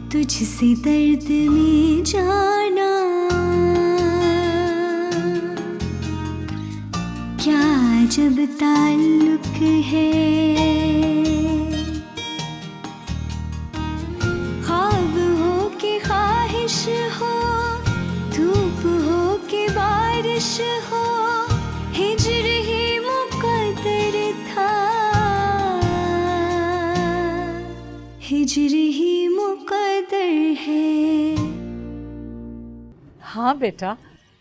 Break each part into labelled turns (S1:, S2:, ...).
S1: तुझसे दर्द में जाना क्या जब ताल्लुक है। ख्वाब हो के ख्वाहिश हो, धूप हो के बारिश हो, हिजर ही मुकद्दर था, हिजर ही मुकद्दर है।
S2: हाँ बेटा,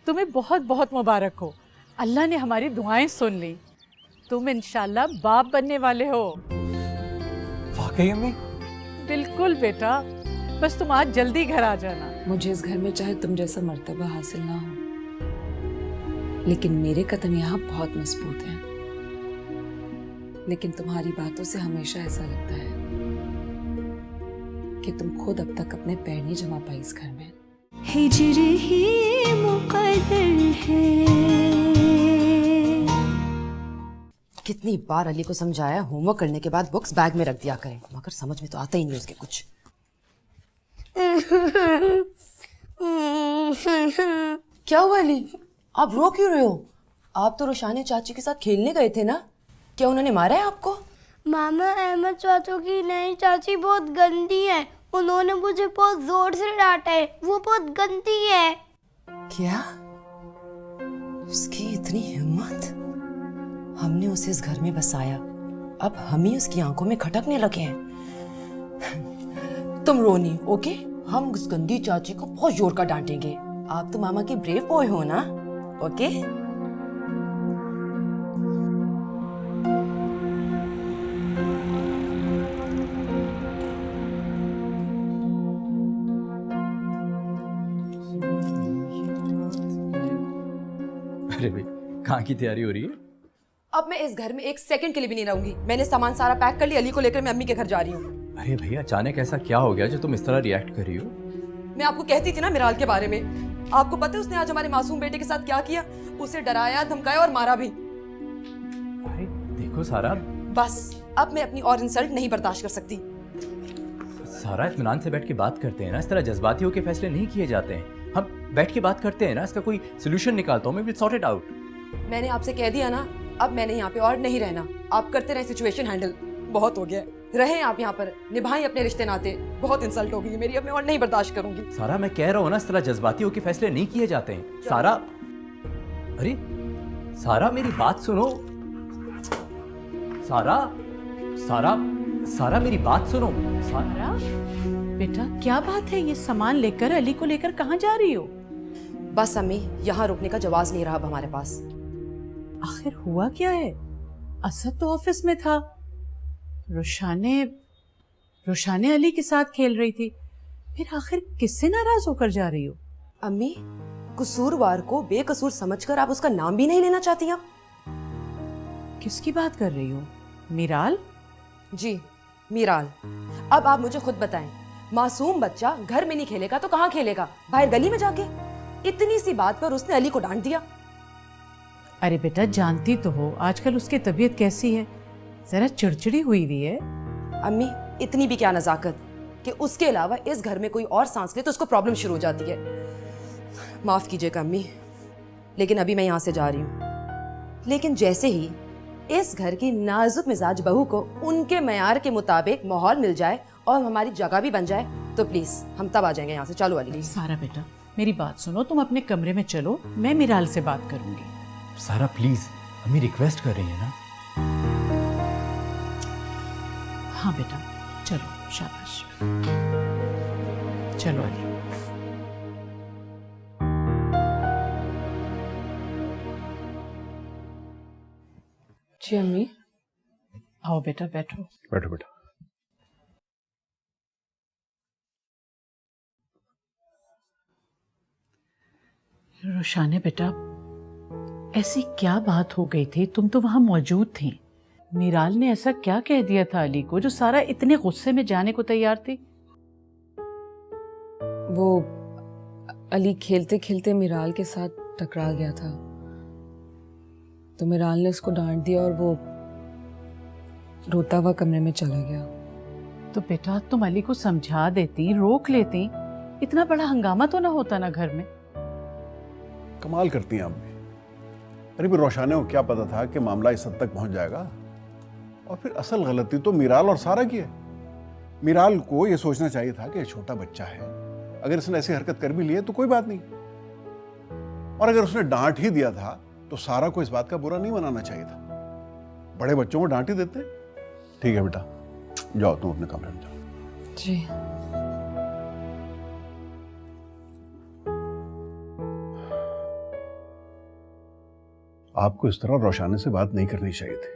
S2: तुम्हें बहुत बहुत मुबारक हो। अल्लाह ने हमारी दुआएं सुन ली। तुम इंशाल्लाह बाप बनने वाले हो।
S3: वाकई अम्मी?
S2: बिल्कुल बेटा, बस तुम आज जल्दी घर आ जाना।
S4: मुझे इस घर में चाहे तुम जैसा मर्तबा हासिल ना हो, लेकिन मेरे कदम यहाँ बहुत मजबूत हैं। लेकिन तुम्हारी बातों से हमेशा ऐसा लगता है कि तुम खुद अब तक अपने पैर नहीं जमा पाई इस घर में।
S1: हिजर ही मुकद्दर है।
S5: कितनी बार अली को समझाया होमवर्क करने के बाद बुक्स बैग में रख दिया करें, मगर समझ में तो आता ही नहीं उसके कुछ। क्या हुआ अली, आप रो क्यों रहे हो? आप तो रोशानी चाची के साथ खेलने गए थे ना, क्या उन्होंने मारा है आपको?
S6: मामा, अहमद चाचू की नई चाची बहुत गंदी है। उन्होंने मुझे बहुत जोर से डांटा है, वो बहुत गंदी है।
S5: क्या? उसकी इतनी हिम्मत? हमने उसे इस घर में बसाया, अब हम ही उसकी आंखों में खटकने लगे हैं। तुम रो नहीं, ओके? हम उस गंदी चाची को बहुत जोर का डांटेंगे। आप तो मामा के ब्रेव बॉय हो ना, ओके?
S3: अरे भाई, कहाँ की तैयारी हो रही है?
S5: अब मैं इस घर में एक सेकंड के लिए भी नहीं रहूंगी। मैंने सामान सारा पैक कर लिया, अली को लेकर मैं अम्मी के घर जा रही हूँ।
S3: अरे भैया, अचानक ऐसा क्या हो गया जो तुम इस तरह रिएक्ट कर रही हो?
S5: मैं आपको कहती थी ना मिराल के बारे में। आपको पता है उसने आज हमारे मासूम बेटे के साथ क्या किया? उसे डराया, धमकाया और मारा भी।
S3: अरे देखो सारा,
S5: बस अब मैं अपनी और इंसल्ट नहीं बर्दाश्त कर सकती।
S3: सारा इत्मीनान से बैठ के बात करते हैं ना, इस तरह जज्बाती होकर फैसले नहीं किए जाते हैं। हम बैठ के बात करते हैं ना, इसका कोई सोल्यूशन निकालता हूँ मैं, विल सॉर्ट इट आउट।
S5: मैंने आपसे कह दिया ना, अब मैंने यहाँ पे और नहीं रहना। आप करते रहे सिचुएशन हैंडल, बहुत हो गया। रहे आप यहाँ पर, निभाएं अपने रिश्ते नाते। बहुत इंसल्ट हो गई मेरी, अब मैं और नहीं बर्दाश्त करूंगी।
S3: सारा, मैं कह रहा हूँ ना, इस तरह जज्बाती होकर फैसले नहीं किए जाते हैं। सारा, अरे सारा मेरी बात सुनो। सारा, सारा, सारा मेरी बात सुनो।
S2: सारा बेटा, क्या बात है? ये सामान लेकर अली को लेकर कहाँ जा रही हो?
S5: बस अम्मी, यहाँ रुकने का जवाब नहीं रहा अब हमारे पास।
S2: आखिर हुआ क्या है? असद तो ऑफिस में था, रोशाने अली के साथ खेल रही थी, फिर आखिर किससे नाराज होकर जा रही हो?
S5: अम्मी, कसूरवार को बेकसूर समझकर आप उसका नाम भी नहीं लेना चाहती आप?
S2: किसकी बात कर रही हो? मिराल?
S5: जी, मीराल। अब आप मुझे खुद बताएं, मासूम बच्चा घर में नहीं खेलेगा तो कहाँ खेलेगा? बाहर गली में जाके? इतनी सी बात पर उसने अली को डांट दिया।
S2: अरे बेटा, जानती तो हो आजकल उसकी तबीयत कैसी है, जरा चिड़चिड़ी हुई है।
S5: अम्मी, इतनी भी क्या नजाकत कि उसके अलावा इस घर में कोई और सांस ले तो उसको प्रॉब्लम शुरू हो जाती है। माफ कीजिएगा अम्मी, लेकिन अभी मैं यहाँ से जा रही हूँ। लेकिन जैसे ही इस घर की नाजुक मिजाज बहू को उनके मयार के मुताबिक माहौल मिल जाए और हमारी जगह भी बन जाए तो प्लीज हम तब आ जाएंगे यहाँ से। चलो अली।
S2: सारा बेटा, मेरी बात सुनो, तुम अपने कमरे में चलो, मैं मिराल से बात करूंगी।
S3: सारा प्लीज, अम्मी रिक्वेस्ट कर रही है ना।
S2: हाँ बेटा, चलो, शाबाश, चलो अली।
S4: जी अम्मी।
S2: आओ बेटा, बैठो।
S3: बैठो बेटा।
S2: रोशाने बेटा, ऐसी क्या बात हो गई थी? तुम तो वहां मौजूद थी। मीराल ने ऐसा क्या कह दिया था अली को जो सारा इतने गुस्से में जाने को तैयार थी?
S4: वो अली खेलते खेलते मिराल के साथ टकरा गया था, तो मिराल ने उसको डांट दिया और वो रोता हुआ कमरे में चला गया।
S2: तो बेटा तुम अली को समझा देती, रोक लेती, इतना बड़ा हंगामा तो ना होता ना घर में।
S7: कमाल करती हैं आप भी। अरे भी रोशाने को क्या पता था कि मामला इस हद तक पहुंच जाएगा। और फिर असल गलती तो मीराल और सारा की है। मीराल को यह सोचना चाहिए था कि छोटा बच्चा है, अगर इसने ऐसी हरकत कर भी ली है तो कोई बात नहीं, और अगर उसने डांट ही दिया था तो सारा को इस बात का बुरा नहीं मनाना चाहिए था। बड़े बच्चों को डांट ही देते। ठीक है बेटा, जाओ तुम अपने कमरे में जाओ।
S4: जी।
S7: आपको इस तरह रोशाने से बात नहीं करनी चाहिए थी।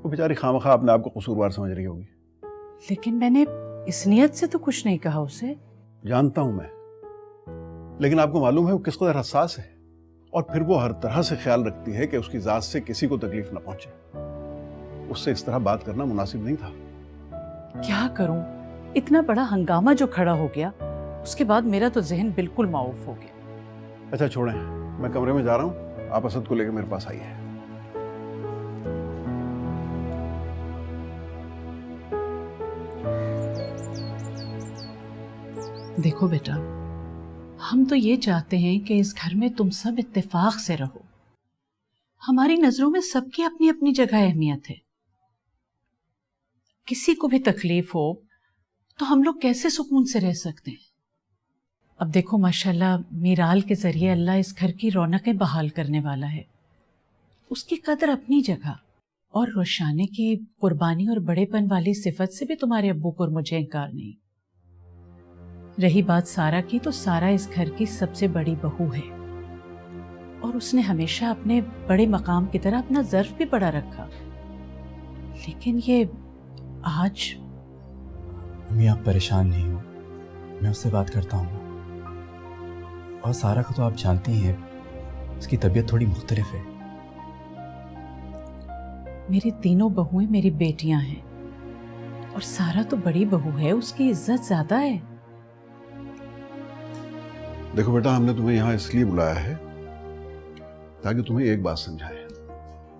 S7: वो बेचारी खामखा अपने आप को कसूरवार समझ रही होगी।
S2: लेकिन मैंने इस नियत से तो कुछ नहीं कहा उसे।
S7: जानता हूं मैं, लेकिन आपको मालूम है वो किस कदर हसास है, और फिर वो हर तरह से ख्याल रखती है कि उसकी जात से किसी को तकलीफ ना पहुंचे। उससे इस तरह बात करना मुनासिब नहीं था।
S2: क्या करूं, इतना बड़ा हंगामा जो खड़ा हो गया, उसके बाद मेरा तो जहन बिल्कुल माऊफ हो गया।
S7: अच्छा छोड़ें, मैं कमरे में जा रहा हूं, आप असद को लेकर मेरे पास आइए।
S2: देखो बेटा, हम तो ये चाहते हैं कि इस घर में तुम सब इत्तेफाक से रहो। हमारी नजरों में सबकी अपनी अपनी जगह अहमियत है। किसी को भी तकलीफ हो तो हम लोग कैसे सुकून से रह सकते हैं। अब देखो माशाल्लाह, मीराल के जरिए अल्लाह इस घर की रौनकें बहाल करने वाला है। उसकी कदर अपनी जगह, और रोशाने की कुर्बानी और बड़ेपन वाली सिफत से भी तुम्हारे अब्बू को और मुझे इनकार नहीं। रही बात सारा की, तो सारा इस घर की सबसे बड़ी बहू है, और उसने हमेशा अपने बड़े मकाम की तरह अपना ज़र्फ भी बड़ा रखा। लेकिन ये आज।
S3: मम्मी आप परेशान नहीं हो, मैं उससे बात करता हूँ। और सारा को तो आप जानती हैं, उसकी तबीयत थोड़ी मुख्तलिफ है।
S2: मेरी तीनों बहुएं मेरी बेटियां हैं, और सारा तो बड़ी बहू है, उसकी इज्जत ज्यादा है।
S7: देखो बेटा, हमने तुम्हें यहाँ इसलिए बुलाया है ताकि तुम्हें एक बात समझाएं।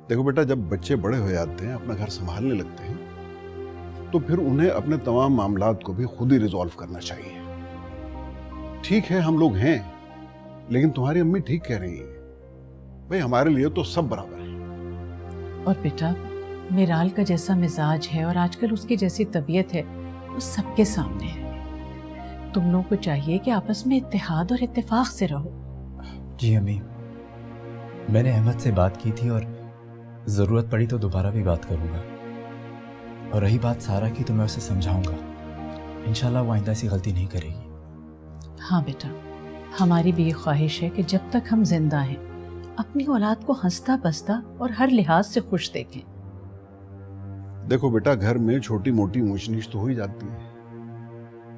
S7: देखो बेटा, जब बच्चे बड़े हो जाते हैं, अपना घर संभालने लगते हैं, तो फिर उन्हें अपने तमाम मामलात को भी खुद ही रिजॉल्व करना चाहिए। ठीक है, हम लोग हैं, लेकिन तुम्हारी अम्मी ठीक कह रही है भाई, हमारे लिए तो सब बराबर है।
S2: और बेटा, मीराल का जैसा मिजाज है और आजकल उसकी जैसी तबीयत है, वो सबके सामने है। तुम लोगों को चाहिए कि आपस में इत्तेहाद और इत्तेफाक से रहो।
S3: जी अम्मी, मैंने अहमद से बात की थी, और ज़रूरत पड़ी तो दोबारा भी बात करूँगा। और रही बात सारा की, तो मैं उसे समझाऊंगा। इंशाल्लाह वो आइंदा ऐसी गलती नहीं करेगी।
S2: हाँ बेटा, हमारी भी ये ख्वाहिश है कि जब तक हम जिंदा हैं, अपनी औलाद को हंसता बसता और हर लिहाज से खुश देखें।
S7: देखो बेटा, घर में छोटी मोटी ऊंच नीच तो हो ही जाती है,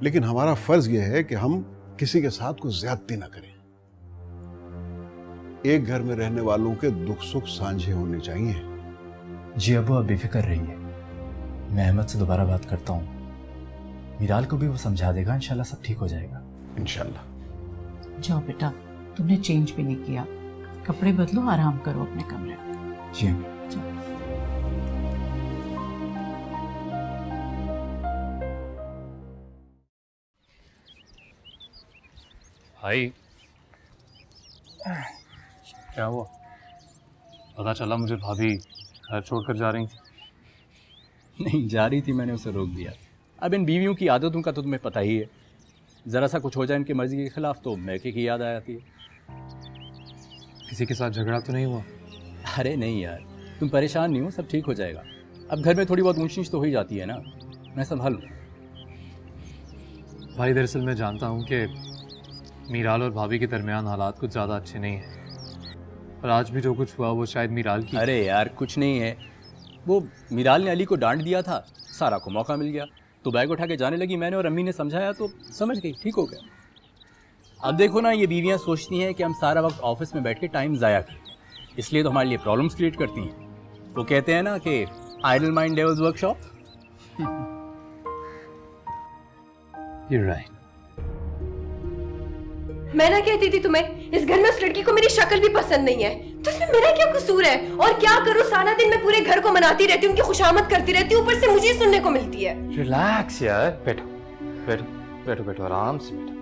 S7: लेकिन हमारा फर्ज यह है कि हम किसी के साथ कोई ज्यादती ना करें। एक घर में रहने वालों के दुख सुख साझे होने चाहिए।
S3: जी अब्बू, आप बेफिक्र रहिए, मैं अहमद से दोबारा बात करता हूँ। मीराल को भी वो समझा देगा, इंशाल्लाह सब ठीक हो जाएगा।
S7: इंशाल्लाह।
S2: जाओ बेटा, तुमने चेंज भी नहीं किया, कपड़े बदलो, आराम करो अपने कमरे में।
S3: जी अम्मी।
S8: भाई क्या हुआ? पता चला मुझे भाभी घर छोड़कर जा रही थी।
S3: नहीं जा रही थी, मैंने उसे रोक दिया। अब इन बीवियों की आदतों का तो तुम्हें पता ही है, ज़रा सा कुछ हो जाए इनकी मर्ज़ी के खिलाफ तो मैके की याद आ जाती है।
S8: किसी के साथ झगड़ा तो नहीं हुआ?
S3: अरे नहीं यार, तुम परेशान नहीं हो, सब ठीक हो जाएगा। अब घर में थोड़ी बहुत ऊंच नीच तो हो ही जाती है ना, मैं संभालूँ।
S8: भाई दरअसल मैं जानता हूँ कि मीराल और भाभी के दरमियान हालात कुछ ज़्यादा अच्छे नहीं हैं, और आज भी जो कुछ हुआ वो शायद मीराल की।
S3: अरे यार कुछ नहीं है, वो मीराल ने अली को डांट दिया था, सारा को मौका मिल गया तो बैग उठा के जाने लगी। मैंने और अम्मी ने समझाया तो समझ गई, ठीक हो गया। अब देखो ना, ये बीवियां सोचती हैं कि हम सारा वक्त ऑफिस में बैठ के टाइम ज़ाया करते हैं, इसलिए तो हमारे लिए प्रॉब्लम्स क्रिएट करती हैं। वो कहते हैं ना कि idle mind devil's workshop.
S8: You're right.
S9: मैं ना कहती थी तुम्हें, इस घर में उस लड़की को मेरी शक्ल भी पसंद नहीं है,
S5: तो इसमें मेरा क्या कसूर है? और क्या करूं, सारा दिन मैं पूरे घर को मनाती रहती हूँ, उनकी खुशामद करती रहती हूँ, ऊपर से मुझे सुनने को मिलती है।
S8: रिलैक्स यार, बैठो बैठो बैठो बैठो, आराम से बैठो।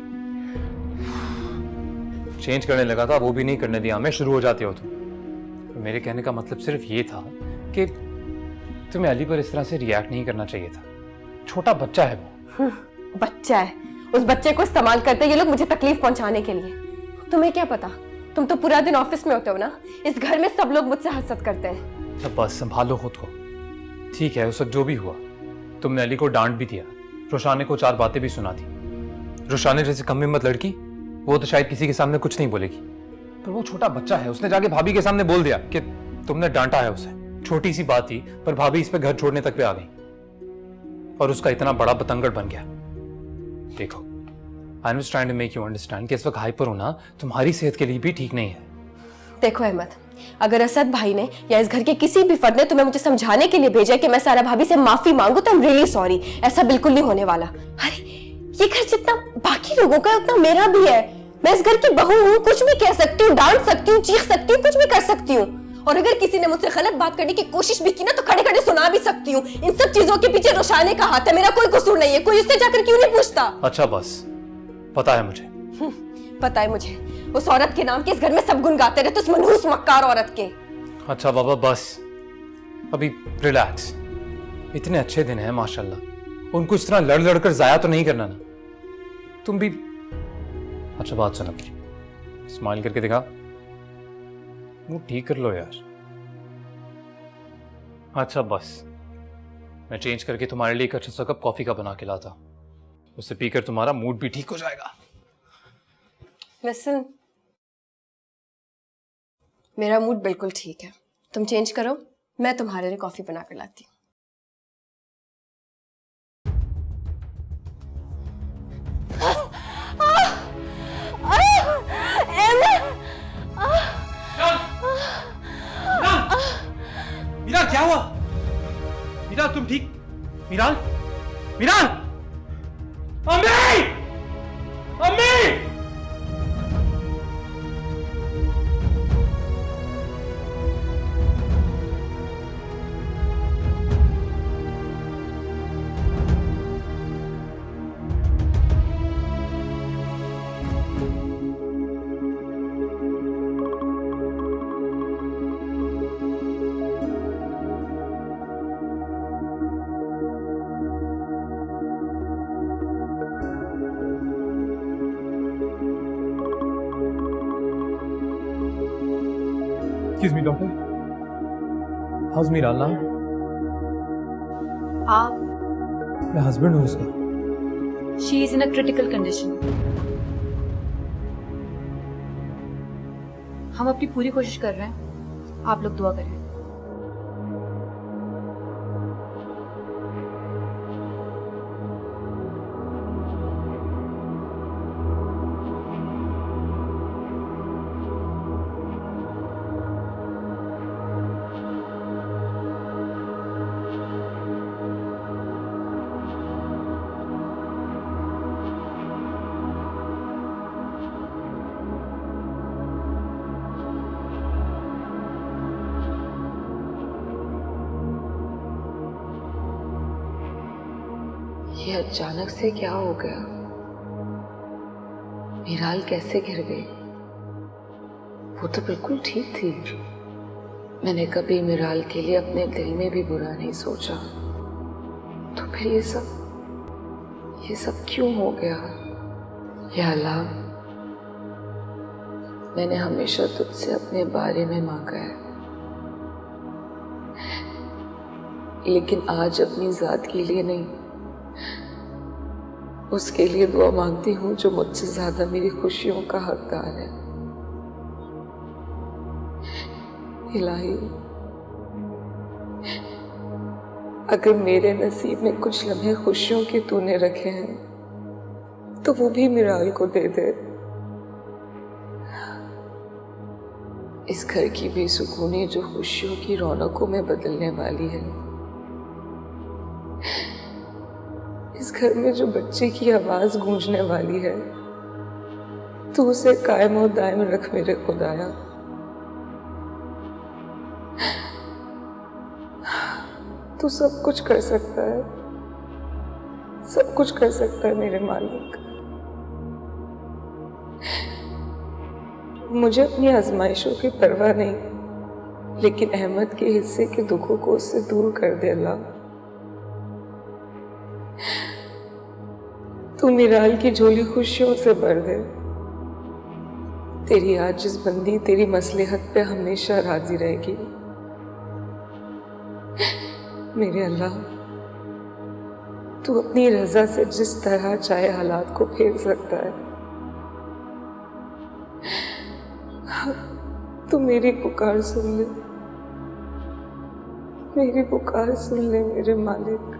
S8: चेंज करने लगा था, वो भी नहीं करने दिया, मैं शुरू हो जाती हो तुम। तो मेरे कहने का मतलब सिर्फ ये था कि तुम्हें अली पर इस तरह से रिएक्ट नहीं करना चाहिए था। छोटा बच्चा है वो।
S5: बच्चा है, उस बच्चे को इस्तेमाल करते ये लोग मुझे तकलीफ पहुंचाने के लिए। तुम्हें क्या पता, तुम तो पूरा दिन ऑफिस में होते हो ना, इस घर में सब लोग मुझसे हसद करते हैं।
S8: तो बस संभालो खुद को, ठीक है? उस वक्त जो भी हुआ, तुमने अली को डांट भी दिया, रोशाने को 4 बातें भी सुना दी। रोशाने जैसे कम हिम्मत लड़की, वो तो शायद किसी के सामने कुछ नहीं बोलेगी, पर वो छोटा बच्चा है, उसने जाके भाभी के सामने बोल दिया कि तुमने डांटा है उसे। छोटी सी बात थी, पर भाभी इस पे घर छोड़ने तक पे आ गई और उसका इतना बड़ा बतंगड़ बन गया। देखो, I am just trying to make you understand कि इस वक्त हाइपर होना तुम्हारी सेहत के लिए भी ठीक नहीं है।
S5: देखो अहमद, अगर असद भाई ने या इस घर के किसी भी फर्द ने तुम्हें मुझे समझाने के लिए भेजा कि मैं सारा भाभी से माफी मांगू, तो आई एम रियली सॉरी। ऐसा बिल्कुल नहीं होने वाला। अरे ये घर जितना बाकी लोगों का है उतना मेरा भी है। मैं इस घर की बहू हूँ, कुछ भी कह सकती हूँ, डांट सकती हूँ, चीख सकती हूँ, कुछ भी कर सकती हूँ। और अगर किसी ने मुझसे गलत बात करने की कोशिश भी की ना, तो खड़े खड़े सुना भी सकती हूँ। इन सब चीजों के पीछे रोशाने का हाथ है, मेरा कोई कसूर नहीं है। कोई उससे जाकर क्यों नहीं पूछता?
S8: अच्छा बस, पता है मुझे।
S5: पता है मुझे, उस औरत के नाम के इस घर में सब गुन गाते रहते, उस मनहूस मक्कार औरत के।
S8: अच्छा बाबा बस, अभी रिलैक्स। इतने अच्छे दिन हैं माशाल्लाह, उनको इस तरह लड़ लड़ कर जाया तो नहीं करना ना। तुम भी अच्छा बात सुनो, स्माइल करके दिखा, मुंह ठीक कर लो यार। अच्छा बस, मैं चेंज करके तुम्हारे लिए एक अच्छा सा कप कॉफी का बना के लाता, उससे पीकर तुम्हारा मूड भी ठीक हो जाएगा।
S5: लिसन, मेरा मूड बिल्कुल ठीक है, तुम चेंज करो, मैं तुम्हारे लिए कॉफी बना कर लाती हूँ।
S3: मीरा क्या हुआ? मीरा तुम ठीक? मीराल, मीराल, अम्मी, अम्मी।
S8: Excuse me, doctor. How's Miral now?
S9: आप
S8: मैं हस्बैंड हूँ उसका।
S9: She is in a critical condition. हम अपनी पूरी कोशिश कर रहे हैं, आप लोग दुआ करें।
S4: ये अचानक से क्या हो गया? मीराल कैसे गिर गई? वो तो बिल्कुल ठीक थी। मैंने कभी मीराल के लिए अपने दिल में भी बुरा नहीं सोचा, तो फिर ये सब क्यों हो गया? या अल्लाह, मैंने हमेशा तुझसे अपने बारे में मांगा है, लेकिन आज अपनी जात के लिए नहीं, उसके लिए दुआ मांगती हूँ जो मुझसे ज्यादा मेरी खुशियों का हकदार है। इलाही, अगर मेरे नसीब में कुछ लम्हे खुशियों के तूने रखे हैं, तो वो भी मीराल को दे दे। इस घर की बेसुकूनी जो खुशियों की रौनकों में बदलने वाली है, इस घर में जो बच्चे की आवाज गूंजने वाली है, तू उसे कायम और दायम रख मेरे खुदाया। तू सब कुछ कर सकता है, सब कुछ कर सकता है मेरे मालिक। मुझे अपनी आजमाइशों की परवाह नहीं, लेकिन अहमद के हिस्से के दुखों को उससे दूर कर दे अल्लाह। तू मिराल की झोली खुशियों से भर दे। तेरी आजिज़ बंदी तेरी मसलहत पे हमेशा राजी रहेगी मेरे अल्लाह। तू अपनी रजा से जिस तरह चाहे हालात को फेर सकता है। तू मेरी पुकार सुन ले, मेरी पुकार सुन ले मेरे मालिक।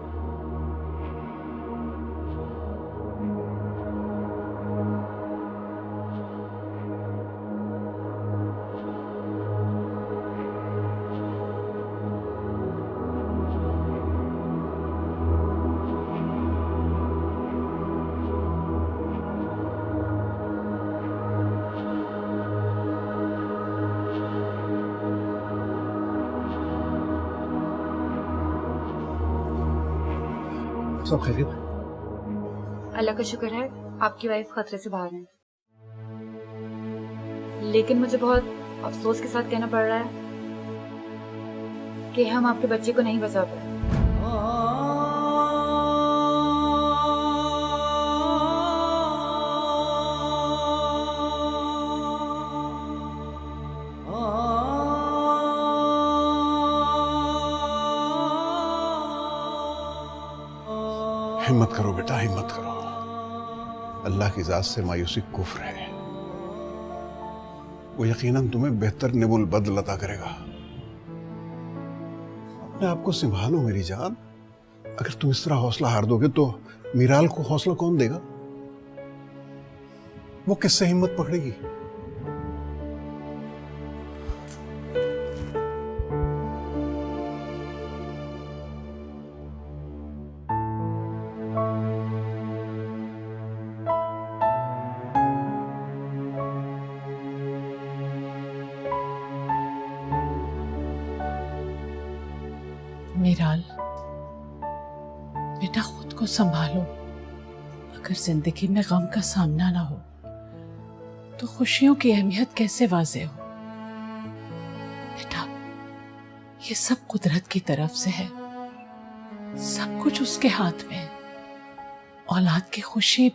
S7: सब खैरियत?
S9: अल्लाह का शुक्र है आपकी वाइफ खतरे से बाहर है, लेकिन मुझे बहुत अफसोस के साथ कहना पड़ रहा है कि हम आपके बच्चे को नहीं बचा पाए।
S7: हिम्मत करो बेटा, हिम्मत करो। अल्लाह की जात से मायूसी कुफ्र है। वो यकीनन तुम्हें बेहतर निबुल बदल अता करेगा। अपने आप को संभालो मेरी जान। अगर तुम इस तरह हौसला हार दोगे तो मीराल को हौसला कौन देगा? वो किससे हिम्मत पकड़ेगी?
S2: मीराल बेटा, खुद को संभालो। अगर जिंदगी में गम का सामना ना हो तो खुशियों की अहमियत कैसे वाज़ेह हो? बेटा, ये सब कुदरत की तरफ से है, सब कुछ उसके हाथ में है। औलाद की खुशी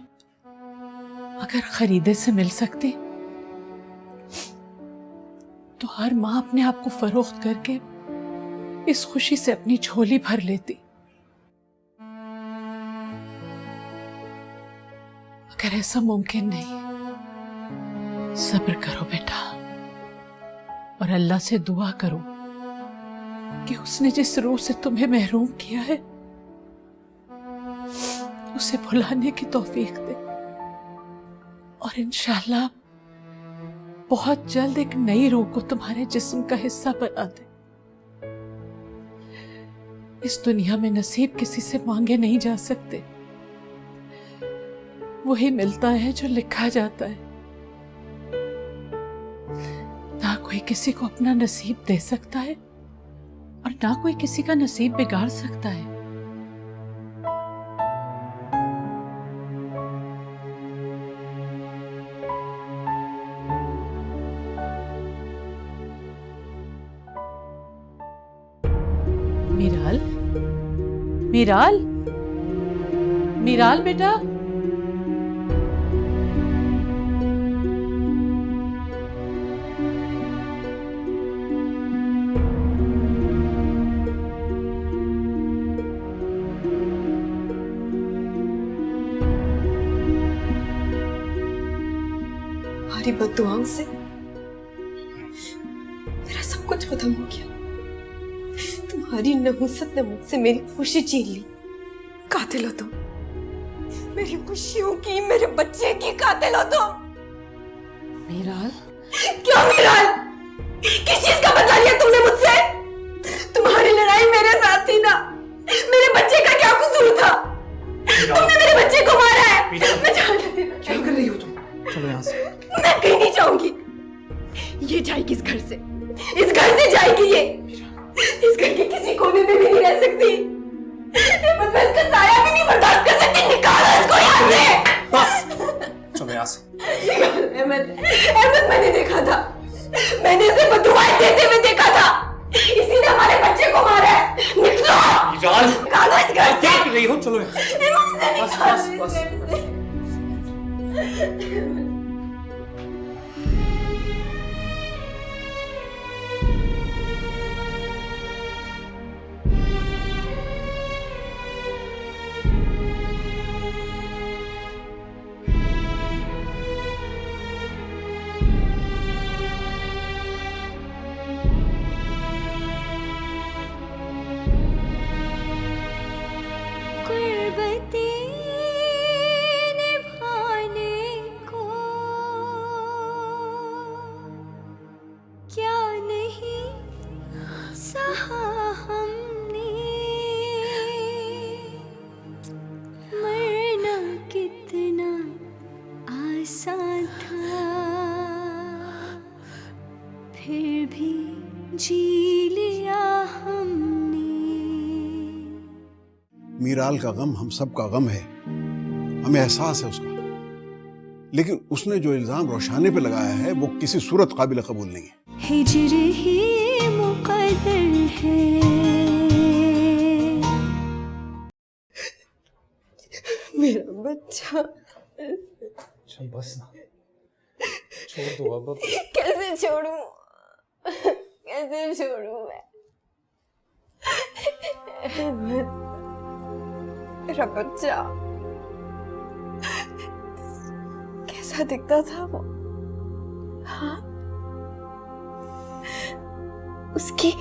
S2: अगर खरीदे से मिल सकती तो हर माँ अपने आप को फरोख्त करके इस खुशी से अपनी झोली भर लेती। अगर ऐसा मुमकिन नहीं, सब्र करो बेटा और अल्लाह से दुआ करो कि उसने जिस रूह से तुम्हें महरूम किया है उसे भुलाने की तौफीक दे, और इंशाअल्लाह बहुत जल्द एक नई रूह को तुम्हारे जिस्म का हिस्सा बना दे। इस दुनिया में नसीब किसी से मांगे नहीं जा सकते, वही मिलता है जो लिखा जाता है। ना कोई किसी को अपना नसीब दे सकता है और ना कोई किसी का नसीब बिगाड़ सकता है। मीराल, मीराल, मीराल बेटा,
S10: तुम्हारी बद्दुआओं से मेरा सब कुछ खत्म हो गया। तुम्हारी नहुसत ने मुझसे मेरी खुशी छीन ली। कातिल हो तुम, मेरी खुशियों की, मेरे बच्चे की कातिल हो तुम।
S5: मीराल,
S10: क्या मीराल? किस चीज का बदला लिया तुमने मुझसे? तुम्हारी लड़ाई मेरे साथ थी ना। मेरे बच्चे का क्या कसूर था? तुमने मेरे बच्चे को मारा है। मैं जान रही हूँ।
S8: क्या कर रही हो तुम? चलो यहाँ से।
S10: मैं कहीं नहीं जाऊंगी। ये जाएगी इस घर से, इस घर से जाएगी ये। इस घर के किसी कोने में भी नहीं रह सकती। अहमद, मैं इसका साया भी नहीं बर्दाश्त कर सकती। निकालो इसको यहाँ से।
S3: बस चलो यहाँ से।
S10: अहमद, मैंने देखा था, मैंने इसे बदुआएं देते हुए देखा था। इसी ने हमारे बच्चे को मारा है। निकलो। निकालो इस घर से।
S3: क्या कर रही हो? चलो यहाँ से। बस बस बस।
S1: गुर्बतें निभाने को क्या नहीं सहा हमने, मरना कितना आसान था, फिर भी जी लिया हमने।
S7: मीराल का गम हम सब का गम है, हमें एहसास है उसका, लेकिन उसने जो इल्जाम रोशाने पे लगाया है वो किसी सूरत काबिल कबूल नहीं है।
S1: हिज्र ही मुक़द्दर है।
S10: मेरा बच्चा।
S8: चल बस ना, छोड़ दो अब।
S10: कैसे छोड़ूं? कैसे छोड़ूं मैं? मेरा बच्चा कैसा दिखता था वो? हाँ, उसकी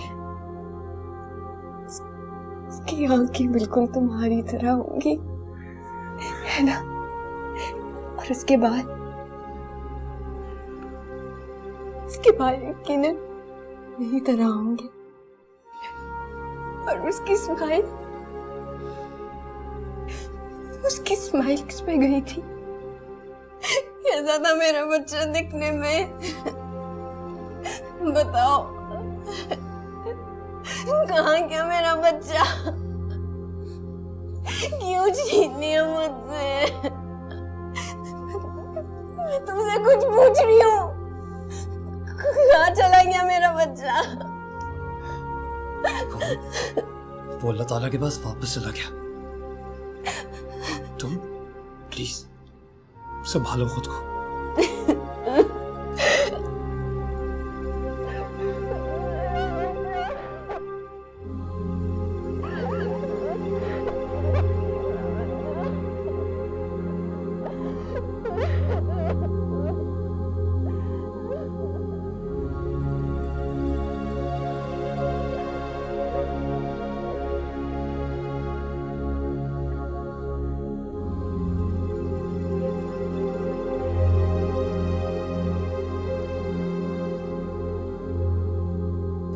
S10: आंखें बिल्कुल तुम्हारी तरह होंगी, है ना? और उसके बाद यकीनन मेरी तरह होंगे। और उसकी स्माइल किस पे गई थी? कैसा था मेरा बच्चा दिखने में? बताओ, कहाँ क्या मेरा बच्चा? क्यों छीन लिया मुझसे? मैं तुमसे कुछ पूछ रही हूँ, कहाँ चला गया मेरा बच्चा?
S11: वो अल्लाह ताला के पास वापस चला गया। तुम प्लीज संभालो खुद को।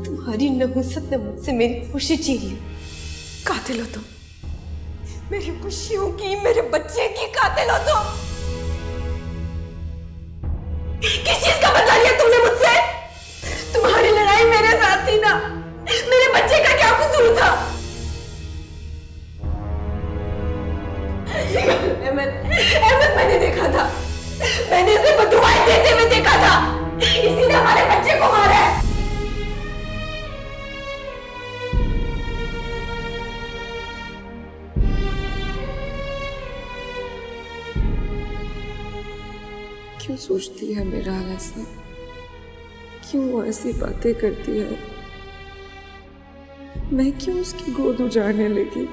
S10: तुम्हारी नहुसत ने मुझसे मेरी खुशी छीन ली। कातिल हो तुम, मेरी खुशियों की, मेरे बच्चे की कातिल हो तुम। किस चीज का बदला लिया तुमने मुझसे? तुम्हारी लड़ाई मेरे साथ थी ना, मेरे बच्चे का क्या कसूर था? अहमद, मैंने देखा था, मैंने इसे बदुआएं देते हुए देखा था। इसी ने हमारे बच्चे को मारा है। क्यों सोचती है मेरा ऐसा? क्यों वो ऐसी बातें करती है? मैं क्यों उसकी गोद उजाड़ने लगी?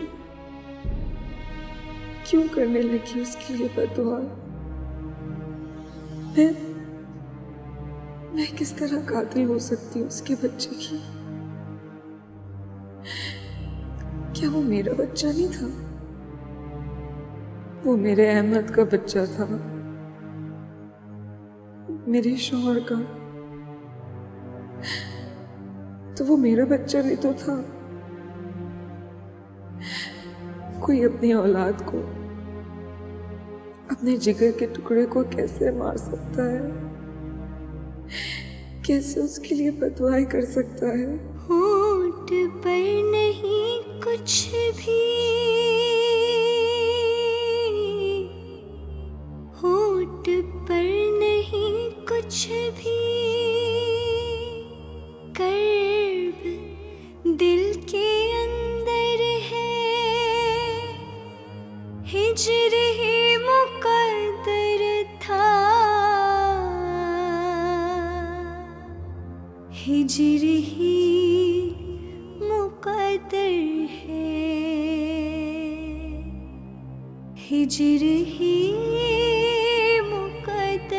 S10: क्यों करने लगी उसके लिए बदुआ? मैं किस तरह कातिल हो सकती हूँ उसके बच्चे की? क्या वो मेरा बच्चा नहीं था? वो मेरे अहमद का बच्चा था, मेरे शौहर का। तो वो मेरा बच्चा भी तो था। कोई अपनी औलाद को, अपने जिगर के टुकड़े को कैसे मार सकता है? कैसे उसके लिए बदुआएं कर सकता है?
S1: होंठ पर नहीं कुछ भी, होठ पर नहीं कुछ भी, कर्ब दिल के अंदर है, हिजर ही मुकद्दर था, हिजर ही मुकद्दर है, हिजर ही मुकद्दर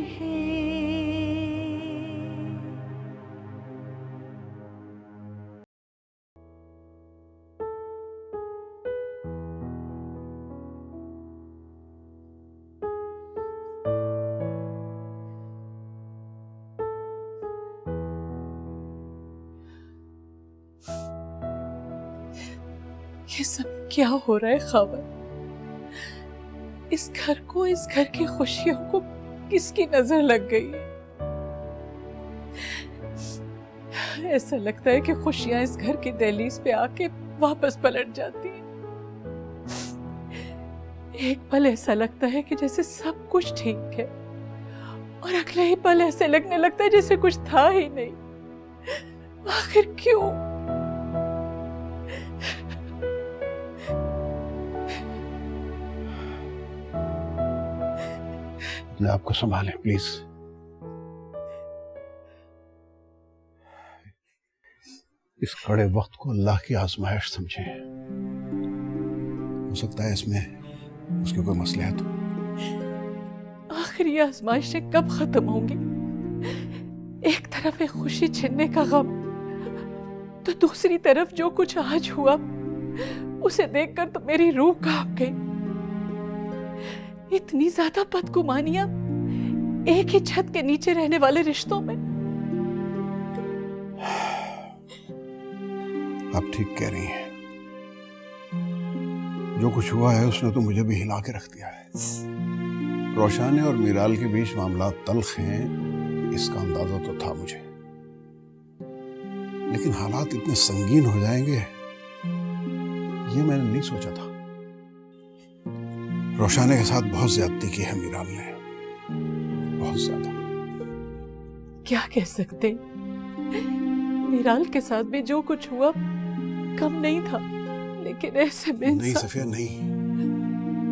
S1: है।
S2: ये सब क्या हो रहा है खावर? इस घर को, इस घर की खुशियों को किसकी नजर लग गई है? ऐसा लगता है कि खुशियां इस घर की दहलीज पे आके वापस पलट जाती हैं। एक पल ऐसा लगता है कि जैसे सब कुछ ठीक है, और अगले ही पल ऐसे लगने लगता है जैसे कुछ था ही नहीं। आखिर क्यों?
S7: अपने आप को संभालें प्लीज। इस कड़े वक्त को अल्लाह की आजमाइश समझें। हो सकता है इसमें उसके कोई मसलहत हो।
S2: आखिर ये आजमाइशें कब खत्म होंगी? एक तरफ एक खुशी छीनने का गम, तो दूसरी तरफ जो कुछ आज हुआ उसे देखकर तो मेरी रूह कांप गई। इतनी ज्यादा बदगुमानियां एक ही छत के नीचे रहने वाले रिश्तों में।
S7: आप ठीक कह रही हैं। जो कुछ हुआ है उसने तो मुझे भी हिला के रख दिया है। रोशाने और मीराल के बीच मामला तल्ख हैं, इसका अंदाजा तो था मुझे, लेकिन हालात इतने संगीन हो जाएंगे ये मैंने नहीं सोचा था। रोशाने के साथ बहुत ज्यादती की है मीराल ने, बहुत ज्यादा।
S2: क्या कह सकते? मीराल के साथ भी जो कुछ हुआ कम नहीं था, लेकिन ऐसे में
S7: नहीं सफिया, नहीं।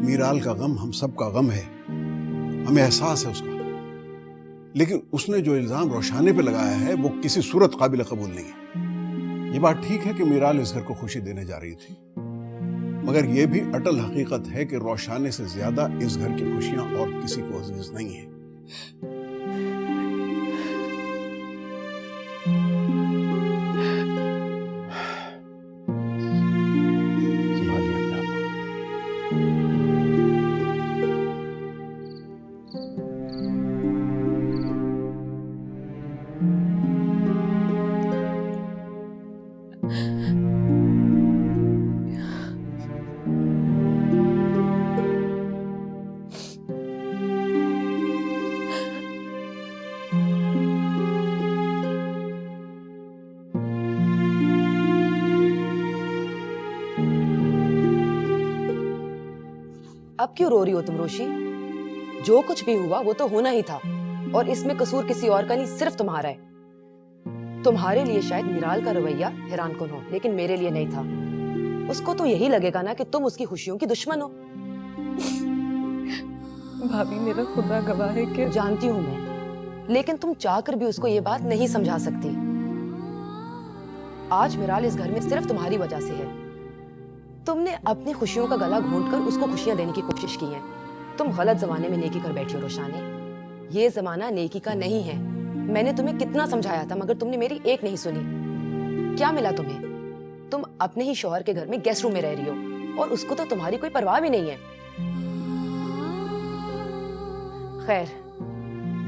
S7: मीराल का गम हम सब का गम है, हमें एहसास है उसका, लेकिन उसने जो इल्जाम रोशाने पे लगाया है वो किसी सूरत काबिल कबूल नहीं है। ये बात ठीक है कि मीराल इस घर को खुशी देने जा रही थी, मगर यह भी अटल हकीकत है कि रोशाने से ज्यादा इस घर की खुशियां और किसी को अजीज नहीं है। संभालिए अपने आप को।
S5: अब क्यों रो रही हो तुम रोशी? जो कुछ भी हुआ वो तो होना ही था, और इसमें कसूर किसी और का नहीं, सिर्फ तुम्हारा है। तुम्हारे लिए शायद मीराल का रवैया हैरानकुन हो, लेकिन मेरे लिए नहीं था। उसको तो यही लगेगा ना कि तुम उसकी खुशियों की दुश्मन हो।
S2: भाभी, मेरा खुदा गवाह है कि
S5: जानती हूं मैं, लेकिन तुम चाहकर भी उसको ये बात नहीं समझा सकती। आज मीराल इस घर में सिर्फ तुम्हारी वजह से है। तुमने अपनी खुशियों का गला घोंटकर उसको खुशियां देने की कोशिश की है। तुम गलत जमाने में नेकी कर बैठी हो रोशानी। ये जमाना नेकी का नहीं है। मैंने तुम्हें कितना समझाया था, मगर तुमने मेरी एक नहीं सुनी। क्या मिला तुम्हें? तुम अपने ही शौहर के घर में गेस्ट रूम में रह रही हो, और उसको तो तुम्हारी कोई परवाह भी नहीं है। खैर,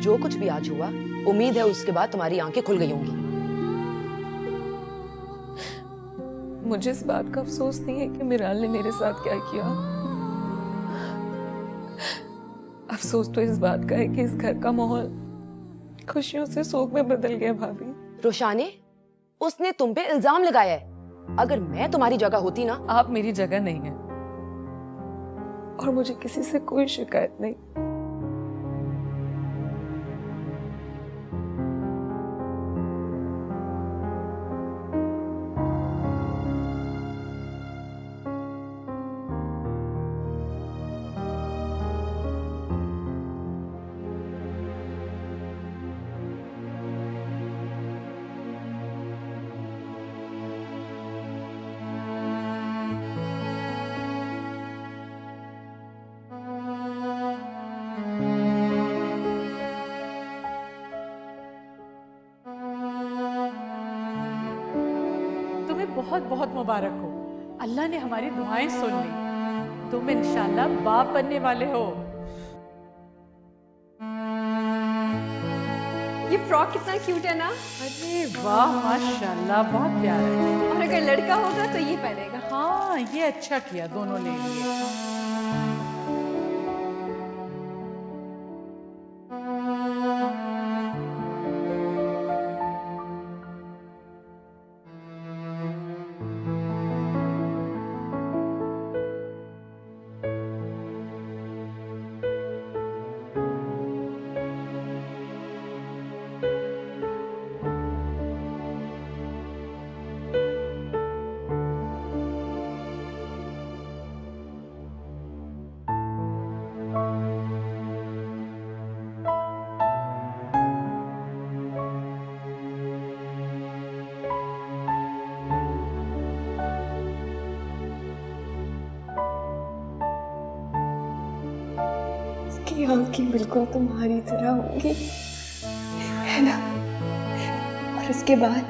S5: जो कुछ भी आज हुआ, उम्मीद है उसके बाद तुम्हारी आंखें खुल गई होंगी।
S2: मुझे इस बात का अफसोस नहीं है कि मीराल ने मेरे साथ क्या किया। अफसोस तो इस बात का है कि इस घर का माहौल खुशियों से शोक में बदल गया। भाभी,
S5: रोशाने, उसने तुम पे इल्जाम लगाया है। अगर मैं तुम्हारी जगह होती ना।
S2: आप मेरी जगह नहीं है
S4: और मुझे किसी से कोई शिकायत नहीं।
S2: तुम्हें बहुत बहुत मुबारक हो। अल्लाह ने हमारी दुआएं सुन ली। तुम इंशाल्लाह बाप बनने वाले हो।
S10: ये फ्रॉक कितना क्यूट है ना।
S2: अरे वाह माशाल्लाह, बहुत प्यारा है।
S10: और अगर लड़का होगा तो ये पहनेगा।
S2: हाँ ये अच्छा किया, दोनों ले लिए।
S4: इसकी आंखें बिल्कुल तुम्हारी तरह होंगी, है ना? और उसके बाद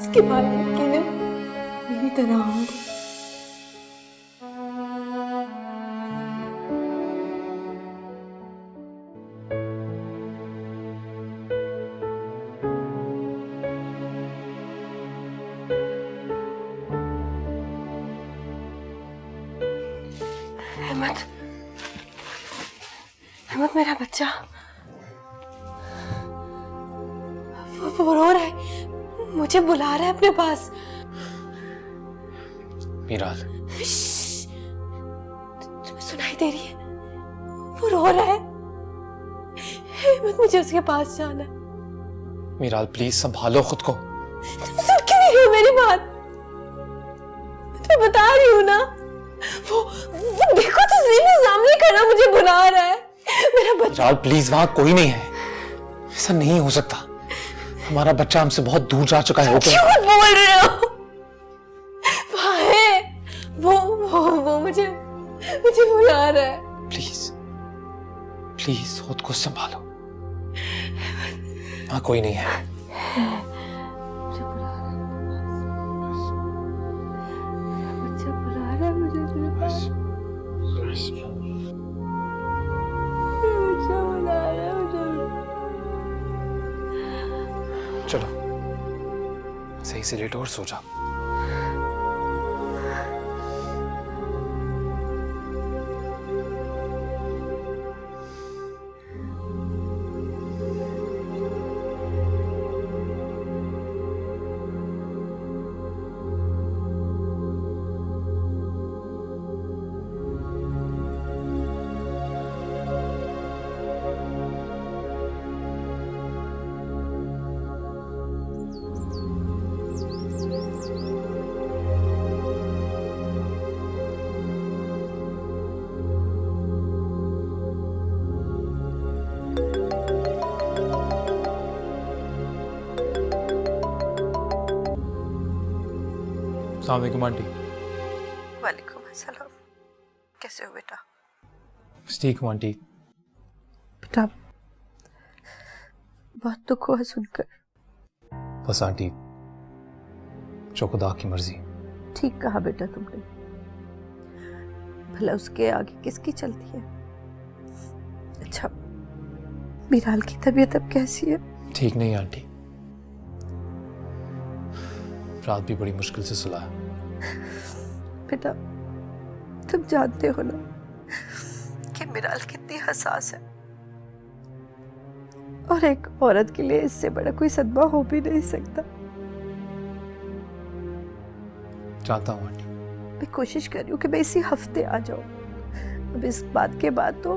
S4: यकीनन मेरी तरह होंगी। अहमद मेरा बच्चा, वो रो रहा है, मुझे बुला रहा है अपने पास।
S8: मीराल,
S4: तुम्हें सुनाई दे रही है? वो रो रहा है। अहमद मुझे उसके पास जाना है।
S8: मीराल प्लीज संभालो खुद को।
S4: तुम सुन क्यों नहीं हो मेरी बात? मैं तुम्हें बता रही हूँ ना। वो देखो तो सही, मेरे सामने खड़ा मुझे बुला रहा है। मेरा बच्चा।
S8: मीराल प्लीज, वहां कोई नहीं है, ऐसा नहीं हो सकता। हमारा बच्चा हमसे बहुत दूर जा चुका है।
S4: क्यों बोल रहे हो? वहाँ है वो मुझे बुला रहा है।
S8: प्लीज प्लीज खुद को संभालो, वहां कोई नहीं है।
S4: मुझे बुला रहा है, बच्चा बुला रहा है मुझे तेरे पास। बच्चा बुला रहा है मुझे।
S8: चलो सही से लेटो और सो जा। अस्सलाम वालेकुम आंटी।
S4: वालेकुम अस्सलाम। कैसे हो बेटा?
S8: ठीक हूँ आंटी।
S4: बेटा बहुत दुख हुआ सुनकर।
S8: बस आंटी, जो खुदा की मर्जी।
S4: ठीक कहा बेटा तुमने। भला उसके आगे किसकी चलती है? अच्छा, मीराल की तबीयत अब कैसी है?
S8: ठीक नहीं आंटी, रात भी बड़ी मुश्किल से सुला है।
S4: बेटा तुम जानते हो ना कि मीराल कितनी हसास है,
S12: और एक औरत के लिए इससे बड़ा कोई सदमा हो भी नहीं सकता।
S8: चाहता हूँ आंटी।
S12: मैं कोशिश कर रही हूँ कि मैं इसी हफ्ते आ जाऊँ। अब इस बात के बाद तो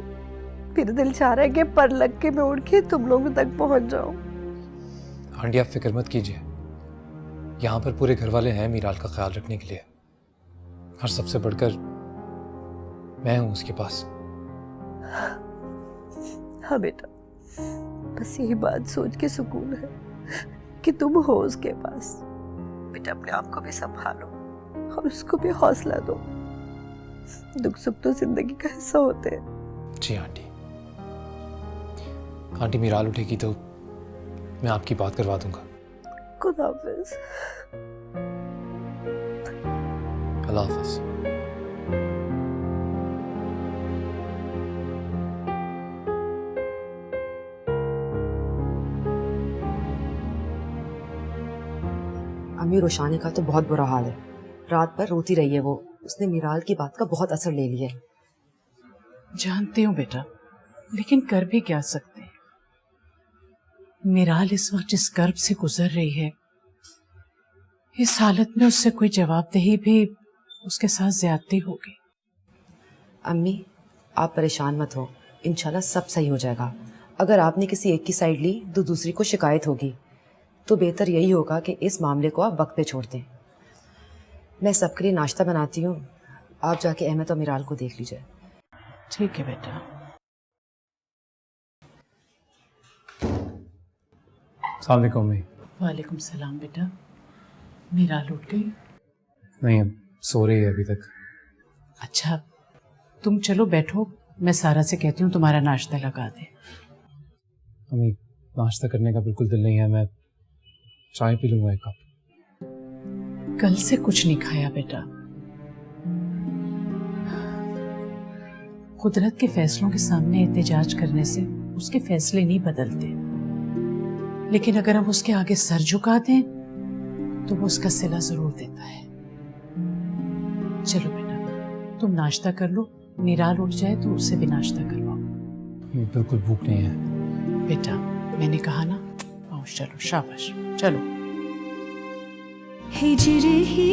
S12: फिर दिल चाह रहा है कि पर लग के मैं उड़ के तुम लोगों तक पहुंच जाऊँ।
S8: आंटी आप फिक्र मत कीजिए, यहाँ पर पूरे घर वाले हैं मीराल का ख्याल रखने के लिए, और सबसे बढ़कर मैं हूँ उसके पास।
S12: हाँ बेटा, बस यही बात सोच के सुकून है कि तुम हो उसके पास। बेटा अपने आप को भी संभालो और उसको भी हौसला दो। दुख सुख तो जिंदगी का हिस्सा होते हैं।
S8: जी आंटी। आंटी मीराल उठेगी तो मैं आपकी बात करवा दूंगा।
S12: खुदा हाफिज।
S8: अल्लाह हाफिज।
S5: अम्मी रोशानी का तो बहुत बुरा हाल है। रात भर रोती रही है वो। उसने मीराल की बात का बहुत असर ले लिया है।
S2: जानती हूँ बेटा, लेकिन कर भी क्या सकते हैं। मीराल इस वक्त जिस कर्ब से गुजर रही है, इस हालत में उससे कोई जवाबदेही भी उसके साथ ज्यादती होगी।
S5: अम्मी आप परेशान मत हो, इंशाल्लाह सब सही हो जाएगा। अगर आपने किसी एक की साइड ली तो दूसरी को शिकायत होगी, तो बेहतर यही होगा कि इस मामले को आप वक्त पे छोड़ दें। मैं सबके लिए नाश्ता बनाती हूँ, आप जाके अहमद और मीराल को देख लीजिए।
S2: ठीक है बेटा।
S8: अस्सलाम वालेकुम अम्मी।
S2: वालेकुम सलाम बेटा। मीराल उठ गई?
S8: नहीं, अब सो रही है अभी तक।
S2: अच्छा, तुम चलो बैठो, मैं सारा से कहती हूँ तुम्हारा नाश्ता लगा दे।
S8: अम्मी नाश्ता करने का बिल्कुल दिल नहीं है, मैं चाय पी लूंगा एक कप।
S2: कल से कुछ नहीं खाया बेटा। कुदरत के फैसलों के सामने एहतजाज करने से उसके फैसले नहीं बदलते, लेकिन अगर हम उसके आगे सर झुका दें तो वो उसका सिला जरूर देता है। चलो बेटा तुम नाश्ता कर लो, मीराल उठ जाए तो उससे भी नाश्ता करवाओ।
S8: बिल्कुल भूख नहीं है
S2: बेटा, मैंने कहा ना। आओ चलो, शाबाश चलो।
S1: हिजर ही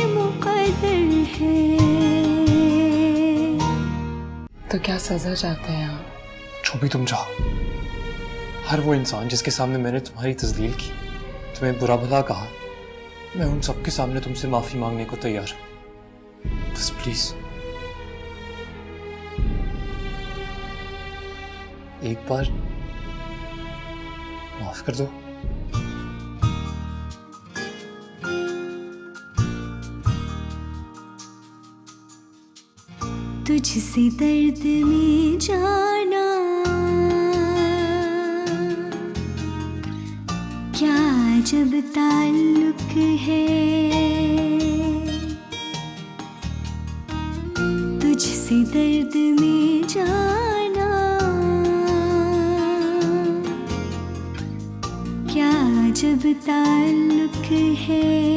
S1: मुक़द्दर है।
S4: तो क्या सजा चाहते हैं आप?
S8: जो भी तुम चाहो। हर वो इंसान जिसके सामने मैंने तुम्हारी तज़लील की, तुम्हें बुरा भला कहा, मैं उन सबके सामने तुमसे माफी मांगने को तैयार हूं। बस प्लीज एक बार माफ कर दो।
S1: तुझसे दर्द में जाना क्या जब ताल्लुक है। तुझसे दर्द में जाना क्या जब ताल्लुक है।